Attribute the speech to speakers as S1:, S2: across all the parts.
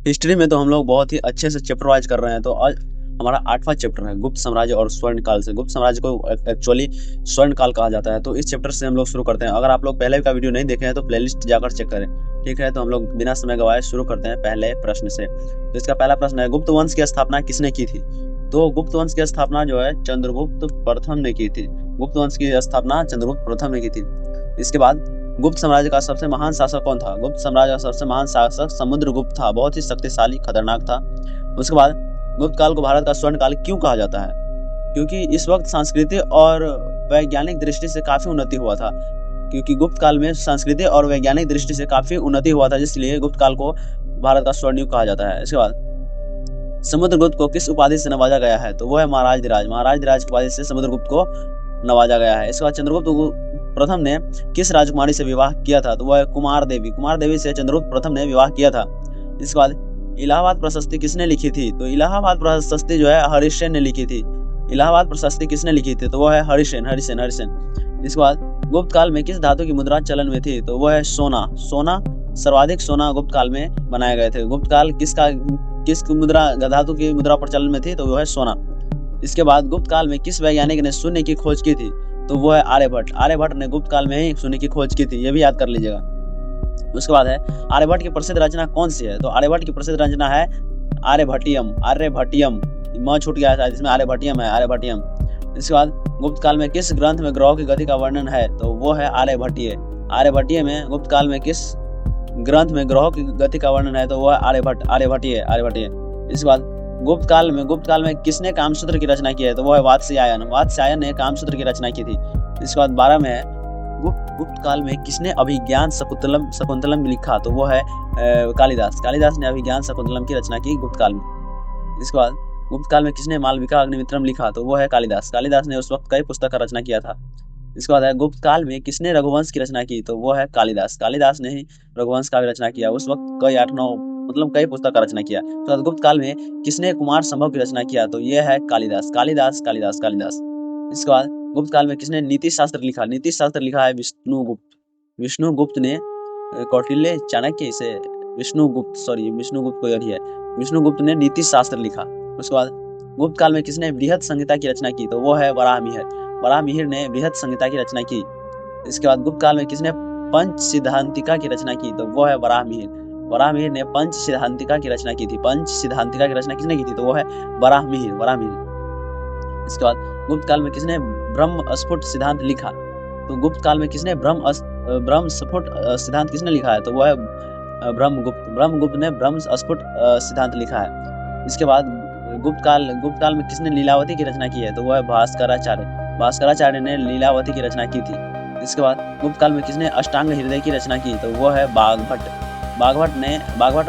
S1: History में तो हम लोग बहुत ही अच्छे से चैप्टर वाइज कर रहे हैं। तो आज हमारा 8वां चैप्टर है गुप्त साम्राज्य और स्वर्ण काल से। गुप्त साम्राज्य को एक्चुअली स्वर्ण काल कहा जाता है। तो इस चैप्टर से हम लोग शुरू करते हैं। अगर आप लोग पहले का वीडियो नहीं देखे हैं तो प्लेलिस्ट जाकर चेक करें, ठीक है। तो हम लोग बिना समय गवाए शुरू करते हैं पहले प्रश्न से। तो इसका पहला प्रश्न है, गुप्त वंश की स्थापना किसने की थी? तो गुप्त वंश की स्थापना जो है चंद्रगुप्त प्रथम ने की थी। गुप्त वंश की स्थापना चंद्रगुप्त प्रथम ने की थी। इसके बाद गुप्त साम्राज्य का सबसे महान शासक कौन था? गुप्त साम्राज्य का सबसे महान शासक समुद्रगुप्त था। बहुत ही शक्तिशाली, खतरनाक था। उसके बाद गुप्त काल को भारत का स्वर्ण काल क्यों कहा जाता है? क्योंकि इस वक्त सांस्कृतिक और वैज्ञानिक दृष्टि से काफी उन्नति हुआ था। क्योंकि गुप्त काल में सांस्कृतिक और वैज्ञानिक दृष्टि से काफी उन्नति हुआ था, इसलिए गुप्त काल को भारत का स्वर्ण युग कहा जाता है। इसके बाद समुद्रगुप्त को किस उपाधि से नवाजा गया है? तो वो है महाराज धीराज। महाराज धीराज की उपाधि से समुद्रगुप्त को नवाजा गया है। इसके बाद चंद्रगुप्त प्रथम ने किस राजकुमारी से विवाह किया था? तो वह है कुमार देवी। कुमार देवी से चंद्रगुप्त प्रथम ने विवाह किया था। इसके बाद इलाहाबाद प्रशस्ति किसने लिखी थी? तो इलाहाबाद प्रशस्ति जो है हरिसेन ने लिखी थी। इलाहाबाद प्रशस्ति किसने लिखी थी? तो वह है हरिसेन। इसके बाद गुप्त काल में किस धातु की मुद्रा चलन में थी? तो वह है सोना। सर्वाधिक सोना गुप्त काल में बनाए गए थे। गुप्त काल किस मुद्रा धातु की मुद्रा प्रचलन में थी? तो वह है सोना। इसके बाद गुप्त काल में किस वैज्ञानिक ने शून्य की खोज की थी? तो वो है आर्यभट्ट। आर्यभट्ट ने गुप्त काल में ही शून्य की खोज की थी, ये भी याद कर लीजिएगा। उसके बाद है आर्यभट्ट की प्रसिद्ध रचना कौन सी है? तो आर्यभट्ट की प्रसिद्ध रचना है आर्यभट्टियम। म छूट गया था, जिसमें आर्यभट्टियम है, आर्यभट्टियम। इसके बाद गुप्त काल में किस ग्रंथ में ग्रहों की गति का वर्णन है? तो वो है आर्यभट्टीय। आर्यभट्टीय में गुप्त काल में किस ग्रंथ में ग्रहों की गति का वर्णन है? तो वो है आर्यभट्टीय। इसके बाद गुप्त काल में किसने कामसूत्र की रचना की है? तो वो है वात्स्यायन ने कामसूत्र की रचना की थी। इसके बाद 12 में है गुप्त काल में किसने अभिज्ञान शकुंतलम लिखा? तो वो है कालिदास ने अभिज्ञान शकुंतलम की रचना की गुप्त काल में। इसके बाद गुप्त काल में किसने मालविका अग्निमित्रम लिखा? तो वो है कालिदास ने उस वक्त कई पुस्तक का रचना किया था। इसके बाद है गुप्त काल में किसने रघुवंश की रचना की? तो वो है कालिदास ने ही रघुवंश का भी रचना किया। उस वक्त कई पुस्तक का रचना किया। तो गुप्त काल में किसने कुमार संभव की रचना किया? तो यह है कालिदास। इसके बाद गुप्त काल में किसने नीति शास्त्र लिखा? नीति शास्त्र लिखा है विष्णुगुप्त ने। कौटिल्य चाणक्य से विष्णुगुप्त ने नीति शास्त्र लिखा। उसके बाद गुप्त काल में किसने बृहत संहिता की रचना की? तो वो है वराहमिहिर ने बृहत संहिता की रचना की। इसके बाद गुप्त काल में किसने पंच सिद्धांतिका की रचना की? तो वो है वराहमिहिर ने पंच सिद्धांतिका की रचना की थी। पंच सिद्धांतिका की रचना किसने की थी? तो वो है वराहमिहिर। इसके बाद गुप्त काल में किसने ब्रह्म स्फुट सिद्धांत लिखा? तो गुप्त काल में किसने ब्रह्म स्फुट सिद्धांत किसने लिखा है? तो वो है ब्रह्मगुप्त ने ब्रह्म स्फुट सिद्धांत लिखा है। इसके बाद गुप्त काल में किसने लीलावती की रचना की है? तो वो है भास्कराचार्य ने लीलावती की रचना की थी। इसके बाद गुप्त काल में किसने अष्टांग हृदय की रचना की? तो वो है बाघभट्ट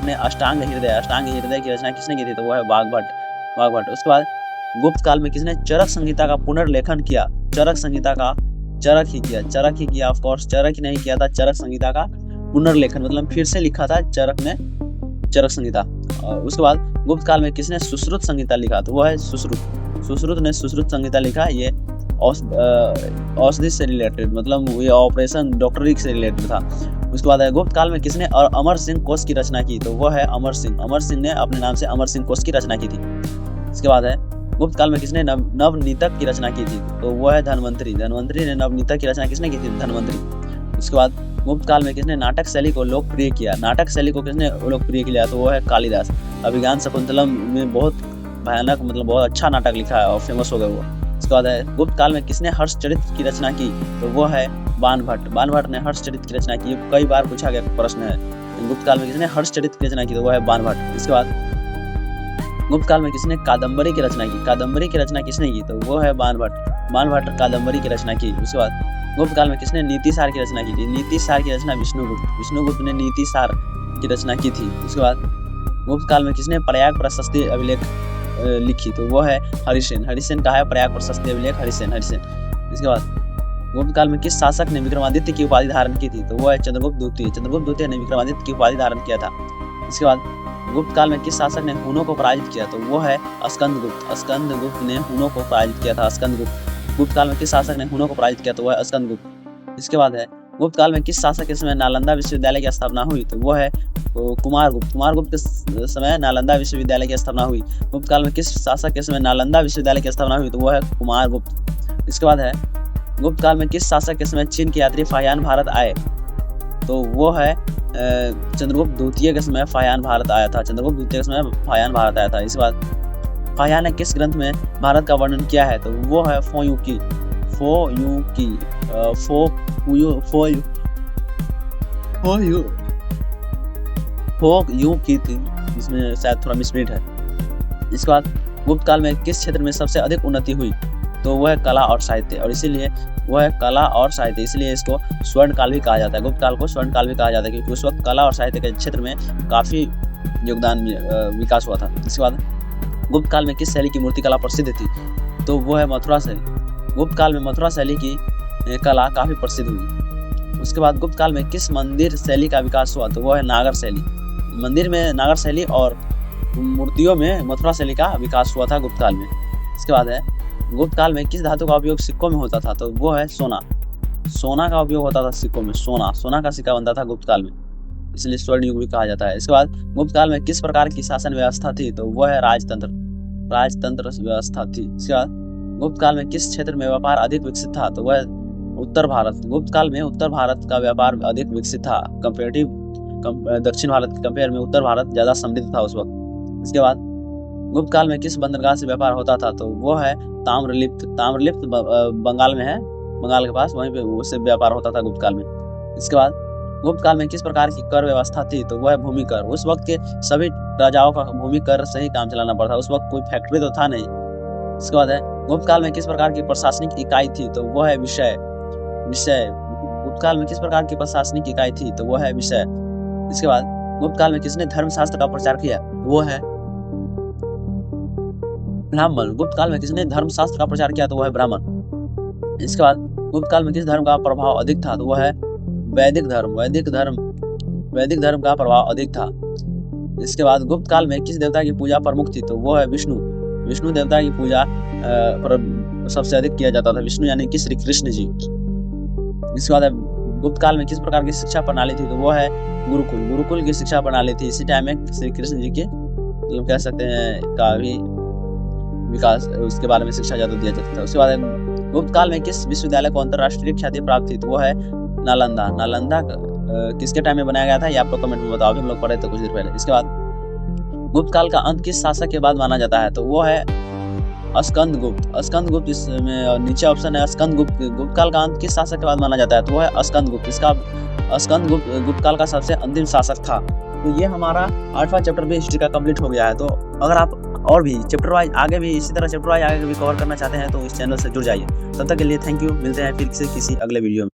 S1: ने अष्टांग हृदय की रचना किसने की थी? तो वो है बाघभट्ट। उसके बाद गुप्त काल में किसने चरक संहिता का पुनर्लेखन किया? चरक ही किया ऑफ कोर्स। चरक ही नहीं किया था, चरक संहिता का पुनर्लेखन मतलब फिर से लिखा था चरक ने चरक संहिता। उसके बाद गुप्त काल में किसने सुश्रुत संहिता लिखा? तो वो है सुश्रुत ने सुश्रुत संहिता लिखा। ये औषधि से रिलेटेड मतलब ये ऑपरेशन डॉक्टरी से रिलेटेड था। उसके बाद है गुप्त काल में किसने और अमर सिंह कोश की रचना की? तो वो है अमर सिंह ने अपने नाम से अमर सिंह कोश की रचना की थी। इसके बाद है गुप्त काल में किसने नवनीतक की रचना की थी? तो वो है धन्वंतरी ने नवनीतक की रचना किसने की थी? धन्वंतरी। उसके बाद गुप्त काल में किसने नाटक शैली को लोकप्रिय किया? तो वो है कालिदास। अभिज्ञान शकुंतलम में बहुत भयानक मतलब बहुत अच्छा नाटक लिखा है और फेमस हो गया वो। इसके बाद है गुप्त काल में किसने हर्षचरित की रचना की? तो वो है बाणभट्ट ने हर्षचरित की रचना की। कई बार पूछा गया प्रश्न है, गुप्त काल में किसने हर्षचरित की रचना की? तो वो है बाणभट्ट। इसके बाद गुप्त काल में किसने कादम्बरी की रचना किसने की? तो वो है बाणभट्ट कादम्बरी की रचना की। उसके बाद गुप्त काल में किसने नीतिसार की रचना की थी? नीतिसार की रचना विष्णुगुप्त ने नीतिसार की रचना की थी। उसके बाद गुप्त काल में किसने प्रयाग प्रशस्ति अभिलेख लिखी? तो वो है हरिसेन का है प्रयाग प्रशस्ति अभिलेख हरिसेन। इसके बाद गुप्त काल में किस शासक ने विक्रमादित्य की उपाधि धारण की थी? तो वो है चंद्रगुप्त द्वितीय ने विक्रमादित्य की उपाधि धारण किया था। इसके बाद गुप्त काल में किस शासक ने हुनों को पराजित किया? तो वो है स्कंदगुप्त ने हुनों को पराजित किया था। गुप्त काल में किस शासक ने हुनों को पराजित किया? तो वह है स्कंदगुप्त। इसके बाद है गुप्त काल में किस शासक के समय नालंदा विश्वविद्यालय की स्थापना हुई? तो वो है कुमारगुप्त। कुमारगुप्त के समय नालंदा विश्वविद्यालय की स्थापना हुई। गुप्त काल में किस शासक के समय नालंदा विश्वविद्यालय की स्थापना हुई? तो वो है कुमारगुप्त। इसके बाद है गुप्त काल में किस शासक के समय चीन के यात्री फाहियान भारत आए? तो वो है चंद्रगुप्त द्वितीय के समय फाहियान भारत आया था। चंद्रगुप्त द्वितीय के समय फाहियान भारत आया था। इसके बाद फाहियान ने किस ग्रंथ में भारत का वर्णन किया है? तो वो है फोयुकी थी, इसमें शायद थोड़ा मिसप्रिंट है। इसके बाद गुप्त काल में किस क्षेत्र में सबसे अधिक उन्नति हुई? तो वह है कला और साहित्य, और इसीलिए वह है कला और साहित्य, इसलिए इसको स्वर्ण काल भी कहा जाता है। गुप्त काल को स्वर्ण काल भी कहा जाता है क्योंकि उस वक्त कला और साहित्य के क्षेत्र में काफी योगदान विकास हुआ था। इसके बाद गुप्त काल में किस शैली की मूर्ति कला प्रसिद्ध थी? तो वो है मथुरा शैली। गुप्त काल में मथुरा शैली की कला काफी प्रसिद्ध हुई। उसके बाद गुप्त काल में किस मंदिर शैली का विकास हुआ? तो वो है नागर शैली। मंदिर में नागर शैली और मूर्तियों में मथुरा शैली का विकास हुआ था गुप्त काल में। इसके बाद है गुप्त काल में किस धातु का उपयोग सिक्कों में होता था? तो वो है सोना। सोना का उपयोग होता था सिक्कों में। सोना का सिक्का बनता था गुप्त काल में, इसलिए स्वर्ण युग भी कहा जाता है। इसके बाद गुप्त काल में किस प्रकार की शासन व्यवस्था थी? तो वो है राजतंत्र व्यवस्था थी। इसके बाद गुप्त काल में किस क्षेत्र में व्यापार अधिक विकसित था? तो वह उत्तर भारत। गुप्त काल में उत्तर भारत का व्यापार अधिक विकसित था। दक्षिण भारत के कंपेयर में उत्तर भारत ज्यादा समृद्ध था उस वक्त। इसके बाद गुप्त काल में किस बंदरगाह से व्यापार होता था? तो वो है ताम्रलिप्त बंगाल में है, बंगाल के पास, वहीं पे उससे व्यापार होता था गुप्त काल में। इसके बाद गुप्त काल में किस प्रकार की कर व्यवस्था थी? तो वह है भूमि कर। उस वक्त के सभी राजाओं का भूमि कर से ही काम चलाना पड़ता। उस वक्त कोई फैक्ट्री तो था नहीं। इसके बाद है गुप्त काल में किस प्रकार की प्रशासनिक इकाई थी? तो वो है विषय। गुप्त काल में किस प्रकार की प्रशासनिक इकाई थी? तो वो है विषय। इसके बाद गुप्त काल में किसने धर्मशास्त्र का प्रचार किया? वो है ब्राह्मण। गुप्त काल में किसने धर्मशास्त्र का प्रचार किया? तो वह है ब्राह्मण। इसके बाद गुप्त काल में किस धर्म का प्रभाव अधिक था? तो वह है वैदिक धर्म का प्रभाव अधिक था। इसके बाद गुप्त काल में किस देवता की पूजा प्रमुख थी? तो वो है विष्णु देवता की पूजा सबसे अधिक किया जाता था। विष्णु यानी कि श्री कृष्ण जी। इसके बाद गुप्त काल में किस प्रकार की शिक्षा प्रणाली थी? तो वो है गुरुकुल की शिक्षा प्रणाली थी। इसी टाइम में श्री कृष्ण जी के मतलब कह सकते हैं का भी विकास, उसके बारे में शिक्षा ज्यादा दिया जाता था। उसके बाद गुप्त काल में किस विश्वविद्यालय को अंतरराष्ट्रीय ख्याति प्राप्त थी? तो वो है नालंदा किसके टाइम में बनाया गया था? ये आप लोग कमेंट में बताओ, हम लोग पढ़े थे कुछ देर पहले। इसके बाद गुप्त काल का अंत किस शासक के बाद माना जाता है? तो वो है स्कंदगुप्त। इसमें नीचे ऑप्शन है स्कंदगुप्त। गुप्त काल का अंत किस शासक के बाद माना जाता है? तो वो है स्कंदगुप्त। इसका स्कंदगुप्त गुप्त काल का सबसे अंतिम शासक था। तो ये हमारा 8वां चैप्टर भी हिस्ट्री का कंप्लीट हो गया है। तो अगर आप और भी चैप्टर वाइज आगे भी इसी तरह चैप्टर वाइज आगे भी कवर करना चाहते हैं तो इस चैनल से जुड़ जाइए। तब तक के लिए थैंक यू। मिलते हैं फिर किसी अगले वीडियो में।